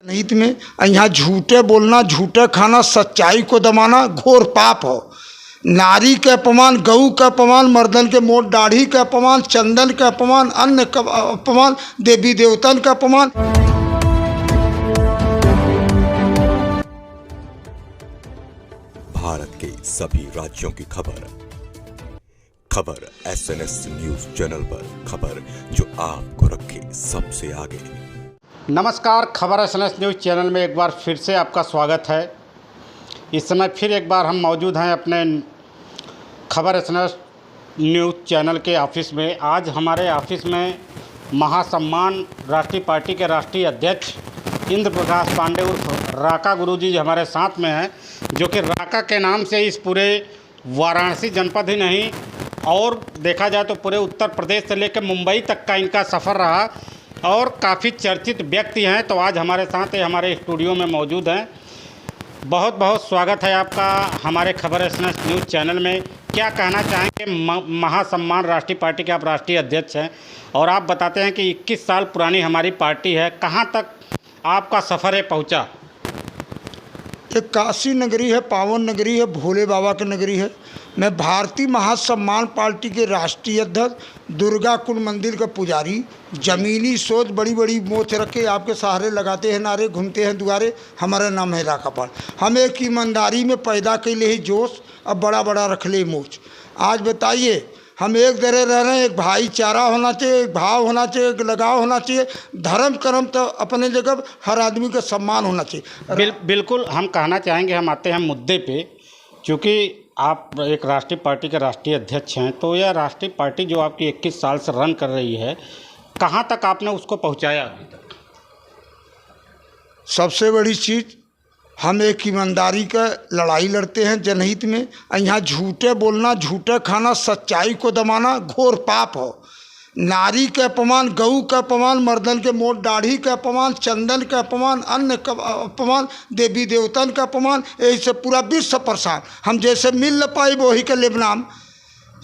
हित में यहाँ झूठे बोलना, झूठे खाना, सच्चाई को दबाना घोर पाप हो। नारी के अपमान, गऊ का अपमान, मर्दन के मोट दाढ़ी का अपमान, चंदन का अपमान, अन्न का अपमान, देवी देवतन का अपमान। भारत के सभी राज्यों की खबर SNS न्यूज चैनल पर, खबर जो आपको रखे सबसे आगे। नमस्कार, खबर SNS न्यूज़ चैनल में एक बार फिर से आपका स्वागत है। इस समय फिर एक बार हम मौजूद हैं अपने खबर SNS न्यूज़ चैनल के ऑफिस में। आज हमारे ऑफिस में महासम्मान राष्ट्रीय पार्टी के राष्ट्रीय अध्यक्ष इंद्र प्रकाश पांडे उर्फ राका गुरुजी हमारे साथ में हैं, जो कि राका के नाम से इस पूरे वाराणसी जनपद ही नहीं और देखा जाए तो पूरे उत्तर प्रदेश से लेकर मुंबई तक का इनका सफ़र रहा और काफ़ी चर्चित व्यक्ति हैं। तो आज हमारे साथ हमारे स्टूडियो में मौजूद हैं। बहुत बहुत स्वागत है आपका हमारे खबर SNS न्यूज़ चैनल में। क्या कहना चाहेंगे? महासम्मान राष्ट्रीय पार्टी के आप राष्ट्रीय अध्यक्ष हैं और आप बताते हैं कि 21 साल पुरानी हमारी पार्टी है। कहाँ तक आपका सफ़र है पहुँचा? ये काशी नगरी है, पावन नगरी है, भोले बाबा की नगरी है। मैं भारतीय महासम्मान पार्टी के राष्ट्रीय अध्यक्ष, दुर्गा कुंड मंदिर का पुजारी, जमीनी सोच, बड़ी बड़ी मोच रख के आपके सहारे लगाते हैं नारे, घूमते हैं दुआरे। हमारा नाम है राका पाल। हम एक ईमानदारी में पैदा के लिए ही जोश, अब बड़ा बड़ा रख ले मोच। आज बताइए, हम एक तरह रह रहे हैं, एक भाईचारा होना चाहिए, एक भाव होना चाहिए, एक लगाव होना चाहिए। धर्म कर्म तो अपने जगह, हर आदमी का सम्मान होना चाहिए। बिल्कुल हम कहना चाहेंगे, हम आते हैं मुद्दे पे। क्योंकि आप एक राष्ट्रीय पार्टी के राष्ट्रीय अध्यक्ष हैं, तो यह राष्ट्रीय पार्टी जो आपकी 21 साल से रन कर रही है, कहाँ तक आपने उसको पहुँचाया अभी तक? सबसे बड़ी चीज़, हम एक ईमानदारी का लड़ाई लड़ते हैं जनहित में। यहाँ झूठे बोलना, झूठे खाना, सच्चाई को दबाना घोर पाप हो। नारी के अपमान, गऊ का अपमान, मर्दन के मोट दाढ़ी का अपमान, चंदन का अपमान, अन्न का अपमान, देवी देवतन का अपमान, यही से पूरा विश्व परेशान। हम जैसे मिल न पाए वही का लेबनाम।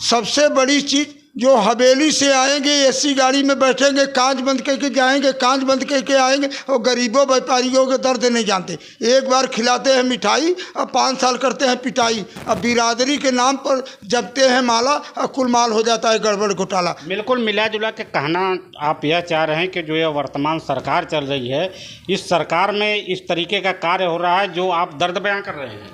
सबसे बड़ी चीज़, जो हवेली से आएंगे एसी गाड़ी में बैठेंगे, कांच बंद करके जाएंगे, कांच बंद करके आएंगे, और गरीबों व्यापारियों के दर्द नहीं जानते। एक बार खिलाते हैं मिठाई, अब 5 साल करते हैं पिटाई। अब बिरादरी के नाम पर जपते हैं माला, और कुल माल हो जाता है गड़बड़ घोटाला। बिल्कुल मिला जुला के कहना आप यह चाह रहे हैं कि जो यह वर्तमान सरकार चल रही है, इस सरकार में इस तरीके का कार्य हो रहा है जो आप दर्द बयां कर रहे हैं।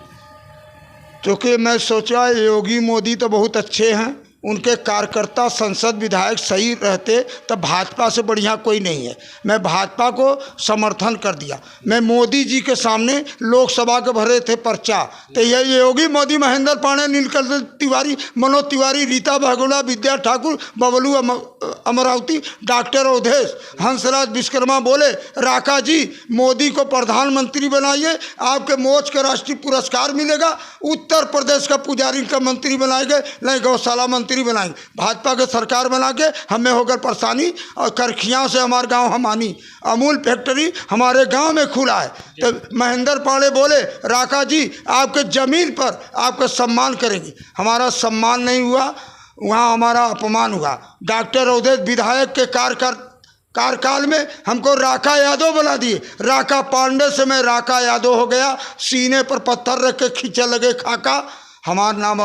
क्योंकि मैं सोचा योगी मोदी तो बहुत अच्छे हैं, उनके कार्यकर्ता संसद विधायक सही रहते तो भाजपा से बढ़िया कोई नहीं है। मैं भाजपा को समर्थन कर दिया। मैं मोदी जी के सामने लोकसभा के भरे थे पर्चा, तो ये योगी मोदी, महेंद्र पांडे, नीलकंठ तिवारी, मनोज तिवारी, रीता बहुगुणा, विद्या ठाकुर, बबलू अमरावती, डॉक्टर अवधेश, हंसराज विश्वकर्मा बोले, राका जी मोदी को प्रधानमंत्री बनाइए, आपके मोच का राष्ट्रीय पुरस्कार मिलेगा। उत्तर प्रदेश का पुजारी का मंत्री बनाएंगे, नहीं गौशाला मंत्री बनाएंगे। भाजपा के सरकार बना के हमें होकर परेशानी, और करखियाँ से हमारे गांव हमानी अमूल फैक्ट्री हमारे गांव में खुला है। तो महेंद्र पांडे बोले, राका जी आपके ज़मीन पर आपका सम्मान करेंगे। हमारा सम्मान नहीं हुआ, वहाँ हमारा अपमान हुआ। डॉक्टर अवधेश विधायक के कार्यकाल में हमको राका यादव बना दिए। राका पांडे से मैं राका यादव हो गया। सीने पर पत्थर रख के खींचे लगे खाका, हमारा नाम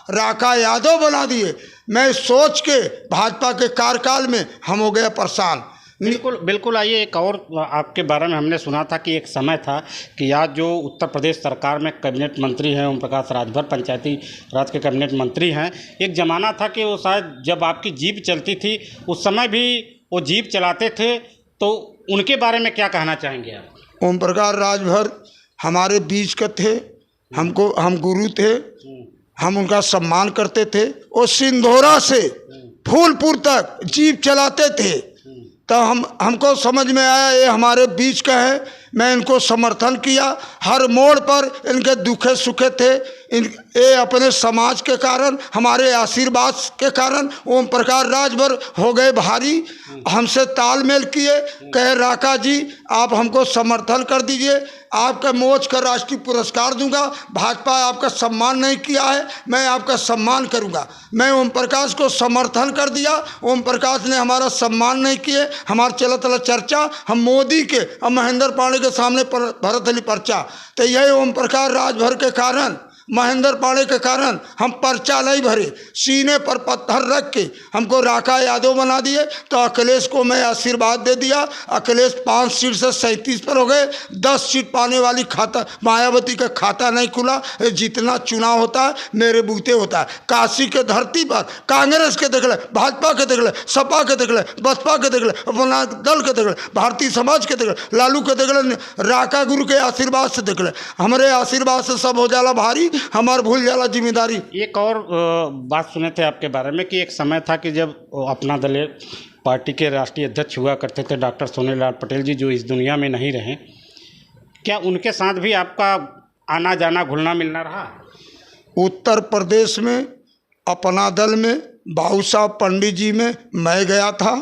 राका यादव बना दिए। मैं सोच के भाजपा के कार्यकाल में हम हो गए परेशान। बिल्कुल आइए, एक और आपके बारे में हमने सुना था कि एक समय था कि आज जो उत्तर प्रदेश सरकार में कैबिनेट मंत्री हैं ओम प्रकाश राजभर, पंचायती राज के कैबिनेट मंत्री हैं। एक ज़माना था कि वो शायद जब आपकी जीप चलती थी उस समय भी वो जीप चलाते थे, तो उनके बारे में क्या कहना चाहेंगे आप? ओम प्रकाश राजभर हमारे बीच का थे, हम गुरु थे, हम उनका सम्मान करते थे। वो सिंधोरा से फूलपुर तक जीप चलाते थे, तो हमको समझ में आया ये हमारे बीच का है। मैं इनको समर्थन किया। हर मोड़ पर इनके दुखे सुखे थे। ये अपने समाज के कारण, हमारे आशीर्वाद के कारण ओम प्रकाश राजभर हो गए भारी। हमसे तालमेल किए, कहे राका जी आप हमको समर्थन कर दीजिए, आपका मोच का राष्ट्रीय पुरस्कार दूंगा। भाजपा आपका सम्मान नहीं किया है, मैं आपका सम्मान करूंगा। मैं ओम प्रकाश को समर्थन कर दिया, ओम प्रकाश ने हमारा सम्मान नहीं किए। हमारा चला चर्चा हम मोदी के और महेंद्र पांडे के सामने भरत अली पर्चा। तो यही ओम प्रकाश राजभर के कारण, महेंद्र पांडे के कारण हम पर्चा नहीं भरे। सीने पर पत्थर रख के हमको राका यादव बना दिए। तो अखिलेश को मैं आशीर्वाद दे दिया। अखिलेश 5 सीट से 37 पर हो गए। 10 सीट पाने वाली खाता मायावती का खाता नहीं खुला। जितना चुनाव होता है मेरे बूते होता है। काशी के धरती पर कांग्रेस के देख ले, भाजपा के देख ले, सपा के देख ले, बसपा के देख ले, अपना दल के देख ले, भारतीय समाज के देख ले, लालू के देख ले, राका गुरु के आशीर्वाद से देख ले। हमारे आशीर्वाद से सब हो जाला भारी, हमार भूल जाला जिम्मेदारी। एक और बात सुने थे आपके बारे में कि एक समय था कि जब अपना दल पार्टी के राष्ट्रीय अध्यक्ष हुआ करते थे डॉक्टर सोनीलाल पटेल जी, जो इस दुनिया में नहीं रहे, क्या उनके साथ भी आपका आना जाना घुलना मिलना रहा? उत्तर प्रदेश में अपना दल में बाबू साहब पंडित जी में मैं गया था।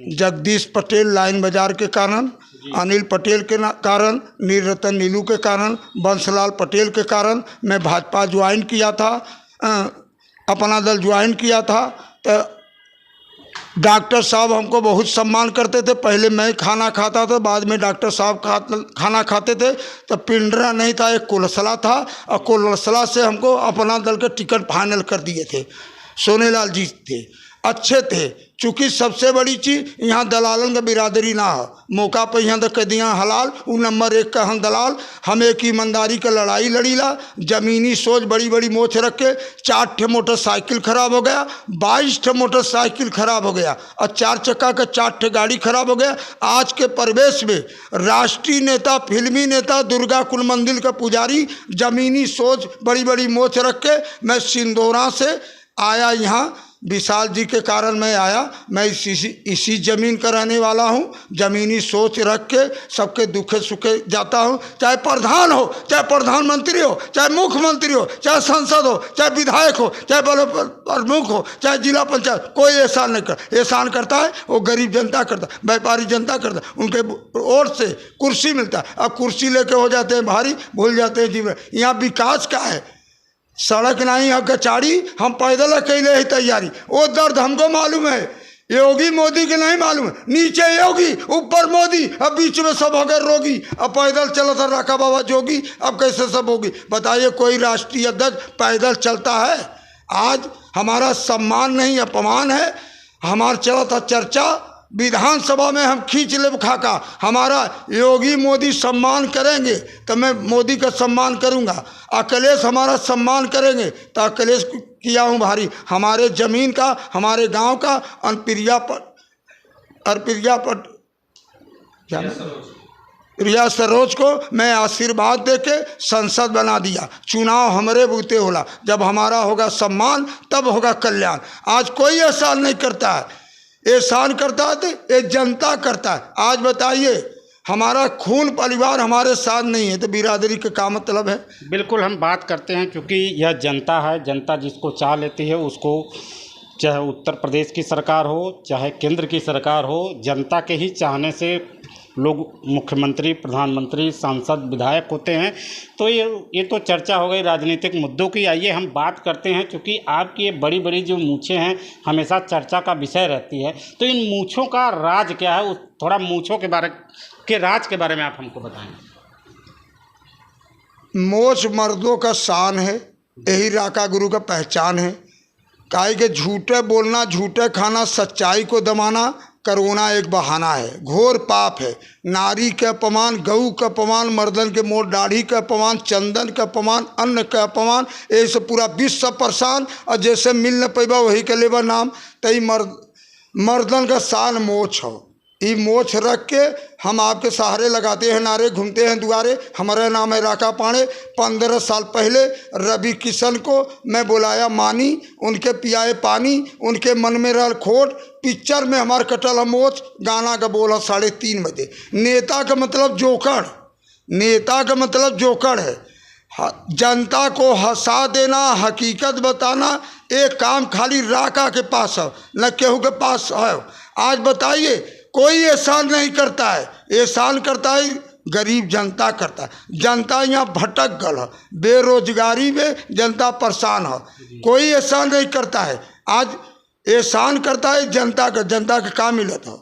जगदीश पटेल लाइन बाजार के कारण, अनिल पटेल के कारण, नीलरतन नीलू के कारण, बंसलाल पटेल के कारण मैं भाजपा ज्वाइन किया था, अपना दल ज्वाइन किया था। तो डॉक्टर साहब हमको बहुत सम्मान करते थे। पहले मैं खाना खाता था, बाद में डॉक्टर साहब खाना खाते थे। तो पिंडरा नहीं था, एक कुलसला था, और कुलसला से हमको अपना दल के टिकट फाइनल कर दिए थे। सोनेलाल जी थे, अच्छे थे। चूँकि सबसे बड़ी चीज़ यहाँ दलालन का बिरादरी ना हो, मौका पर यहाँ तक कह दिया हलाल, वो नंबर 1 का हम दलाल। हम एक ईमानदारी का लड़ाई लड़ीला, ज़मीनी सोच, बड़ी बड़ी मोछ रख के। 4 ठे मोटरसाइकिल खराब हो गया, 22 ठे मोटरसाइकिल खराब हो गया, और 4 चक्का का 4 ठे गाड़ी खराब हो गया। आज के परिवेश में राष्ट्रीय नेता, फिल्मी नेता, दुर्गा कुल मंदिर का पुजारी, ज़मीनी सोच, बड़ी बड़ी मोछ रख के मैं सिंदौरा से आया यहाँ। विशाल जी के कारण मैं आया। मैं इसी ज़मीन का रहने वाला हूँ। ज़मीनी सोच रख के सबके दुखे सुखे जाता हूँ। चाहे प्रधान हो, चाहे प्रधानमंत्री हो, चाहे मुख्यमंत्री हो, चाहे सांसद हो, चाहे विधायक हो, चाहे प्रमुख हो, चाहे जिला पंचायत, कोई एहसान नहीं कर। एहसान करता है वो गरीब जनता करता है, व्यापारी जनता करता है। उनके ओर से कुर्सी मिलता है, अब कुर्सी लेके हो जाते हैं भारी, भूल जाते हैं जीवन। यहाँ विकास क्या है? सड़क नहीं है, कचाड़ी, हम पैदल अकेले ही तैयारी। वो दर्द हमको मालूम है, योगी मोदी के नहीं मालूम है। नीचे योगी, ऊपर मोदी, अब बीच में सब हो गए रोगी। अब पैदल चला था राका बाबा जोगी, अब कैसे सब होगी? बताइए, कोई राष्ट्रीय अध्यक्ष पैदल चलता है? आज हमारा सम्मान नहीं अपमान है। हमारा चला था चर्चा विधानसभा में, हम खींच ले खाका। हमारा योगी मोदी सम्मान करेंगे तो मैं मोदी का सम्मान करूंगा। अखिलेश हमारा सम्मान करेंगे तो अखिलेश किया हूँ भारी। हमारे ज़मीन का, हमारे गांव का प्रिया सरोज को मैं आशीर्वाद देके संसद बना दिया। चुनाव हमारे बूते होला, जब हमारा होगा सम्मान तब होगा कल्याण। आज कोई एहसान नहीं करता है, एहसान करता है तो ये जनता करता है। आज बताइए, हमारा खून परिवार हमारे साथ नहीं है तो बिरादरी का क्या मतलब है? बिल्कुल हम बात करते हैं, क्योंकि यह जनता है। जनता जिसको चाह लेती है उसको, चाहे उत्तर प्रदेश की सरकार हो, चाहे केंद्र की सरकार हो, जनता के ही चाहने से लोग मुख्यमंत्री, प्रधानमंत्री, सांसद, विधायक होते हैं। तो ये तो चर्चा हो गई राजनीतिक मुद्दों की। आइए हम बात करते हैं, क्योंकि आपकी ये बड़ी बड़ी जो मूँछें हैं हमेशा चर्चा का विषय रहती है। तो इन मूँछों का राज क्या है? थोड़ा मूँछों के राज के बारे में आप हमको बताएं। मोछ मर्दों का शान है, यही राका गुरु का पहचान है। काहे के झूठे बोलना, झूठे खाना, सच्चाई को दबाना, करोना एक बहाना है, घोर पाप है। नारी का अपमान, गऊ का अपमान, मर्दन के मोर दाढ़ी का अपमान, चंदन का अपमान, अन्न का अपमान, ऐसे पूरा विश्व परेशान। और जैसे मिल न पैबा वही के लेबा नाम। तई मर्दन का शान मोछ हो। ये मोछ रख के हम आपके सहारे लगाते हैं नारे, घूमते हैं दुआरे। हमारा नाम है राका पांडे। 15 साल पहले रवि किशन को मैं बुलाया मानी, उनके पियाए पानी, उनके मन में रहा खोट। पिक्चर में हमार कटल मोछ, गाना का बोला 3:30 बजे। नेता का मतलब जोकर, नेता का मतलब जोकर है। जनता को हंसा देना, हकीकत बताना, एक काम खाली राका के पास है, न केहू के पास है। आज बताइए, कोई एहसान नहीं करता है, एहसान करता है गरीब जनता करता है। जनता यहाँ भटक गल है, बेरोजगारी में जनता परेशान है, कोई एहसान नहीं करता है। आज एहसान करता है जनता का। जनता का काम मिलता है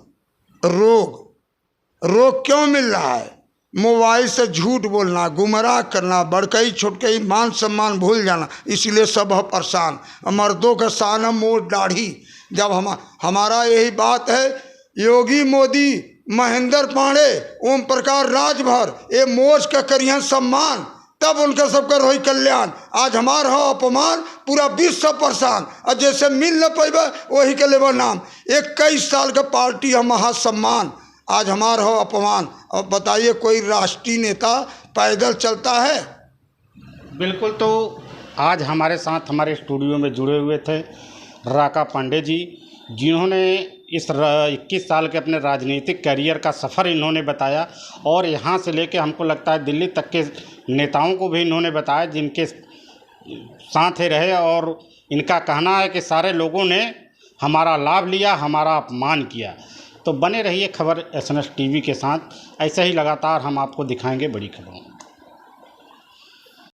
रोग क्यों मिल रहा है? मोबाइल से झूठ बोलना, गुमराह करना, बड़कई छोटकई, मान सम्मान भूल जाना, इसलिए सब है परेशान। मर्दों का शान है मोट दाढ़ी। जब हमारा यही बात है, योगी मोदी, महेंद्र पांडे, ओम प्रकाश राजभर ये मोज का करियन सम्मान, तब उनका सबका रोही कल्याण। आज हमार हो अपमान, पूरा विश्व परेशान, और जैसे मिल न पैबे वही के लेबो नाम। 21 साल का पार्टी है महासम्मान, आज हमार हो अपमान। अब बताइए, कोई राष्ट्रीय नेता पैदल चलता है? बिल्कुल। तो आज हमारे साथ हमारे स्टूडियो में जुड़े हुए थे राका पांडे जी, जिन्होंने इस 21 साल के अपने राजनीतिक करियर का सफ़र इन्होंने बताया, और यहाँ से लेके हमको लगता है दिल्ली तक के नेताओं को भी इन्होंने बताया जिनके साथ ही रहे, और इनका कहना है कि सारे लोगों ने हमारा लाभ लिया, हमारा अपमान किया। तो बने रहिए खबर SNS टीवी के साथ, ऐसे ही लगातार हम आपको दिखाएंगे बड़ी खबरों।